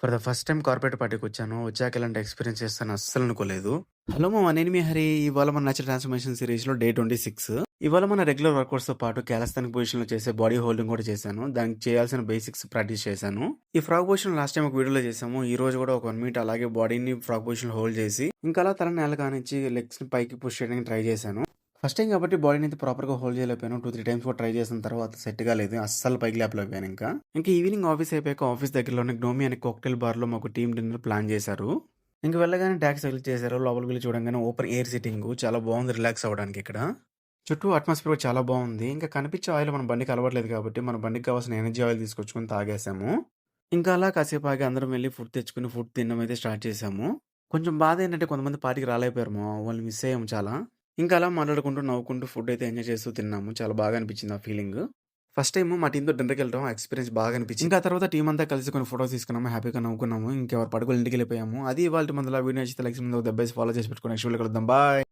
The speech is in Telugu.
For the first time corporate పార్టీకొచ్చాను. వచ్చాక ఇలాంటి ఎక్స్‌పీరియన్స్ చేస్తాను అస్సలనుకోలేదు. హలో మామ, నేను మీ హరి. ఇవాళ మన నేచురల్ ట్రాన్స్‌ఫర్మేషన్ సిరీస్‌లో డే 26. ఇవాళ మన రెగ్యులర్ వర్కౌట్స్‌తో పాటు కాలిస్థానిక్ పొజిషన్‌లో చేసే బాడీ హోల్డింగ్ కూడా చేశాను. దానికి చేయాల్సిన బేసిక్స్ ప్రాక్టీస్ చేశాను. ఈ ఫ్రాగ్ పొజిషన్ లాస్ట్ టైమ్ ఒక వీడియోలో చేసాము. ఈ రోజు కూడా ఒక 1 మినిట్ అలాగే బాడీని ఫ్రాగ్ పొజిషన్‌లో హోల్డ్ చేసి, ఇంకా అలా తలని నేల కానిచ్చి లెగ్స్‌ని పైకి పుష్ చేయడానికి ట్రై చేశాను. ఫస్ట్ టైం కాబట్టి బాడీని అయితే ప్రాపర్‌గా హోల్డ్ చేయలేకపోయాను. 2, 3 టైమ్స్ కూడా ట్రై చేసిన తర్వాత సెట్ కాలేదు. అస్సలు పైకి లేపలేకపోయాను ఇంకా. ఈవినింగ్ ఆఫీస్ అయిపోయాక ఆఫీస్ దగ్గరలోనే గ్నోమి అనే కాక్టైల్ బార్‌లో మాకు టీమ్ డిన్నర్ ప్లాన్ చేశారు. ఇంక వెళ్ళగానే టాక్సీ సెలెక్ట్ చేశారు. లోపలికి వెళ్లి చూడంగానే ఓపెన్ ఎయిర్ సిట్టింగు చాలా బాగుంది రిలాక్స్ అవ్వడానికి ఇక్కడ. చుట్టూ అట్మాస్ఫియర్ కూడా చాలా బాగుంది. ఇంకా కనిపించే ఆయిల్ మన బండికి అలవాట్లేదు కాబట్టి మన బండికి కావాల్సిన ఎనర్జీ ఆయిల్ తీసుకొచ్చుకొని తాగేసాము. ఇంకా అలా కాసేపు ఆగి అందరం వెళ్లి ఫుడ్ తెచ్చుకొని ఫుడ్ తినడం అయితే స్టార్ట్ చేసాము. కొంచెం బాధ ఏంటంటే కొంతమంది పార్టీకి రాలేకపోయారు మామ. వాళ్ళని మిస్ అయ్యాము చాలా. ఇంకా అలా మాట్లాడుకుంటూ, నవ్వుకుంటూ ఫుడ్ అయితే ఎంజాయ్ చేస్తూ తిన్నాము. చాలా బాగా అనిపించింది ఆ ఫీలింగ్. ఫస్ట్ టైమ్ మా టీమ్‌తో డిన్నర్‌కెళ్ళడం ఎక్స్‌పీరియన్స్ బాగా అనిపించింది. ఇంకా ఆ తర్వాత టీమ్ అంతా కలిసి కొన్ని ఫోటోస్ తీసుకున్నాము. హ్యాపీగా నవ్వుకున్నాము. ఇంకెవరి పాటుకు వాళ్ళ ఇంటికెళ్ళిపోయాము. అది ఇవాల్టి మనలో వీడియో నచ్చితే లైక్ చేసి, దెబ్బేసి ఫాలో చేసి పెట్టుకొని నెక్స్ట్ వీడియోలో కలుద్దాం. బాయ్.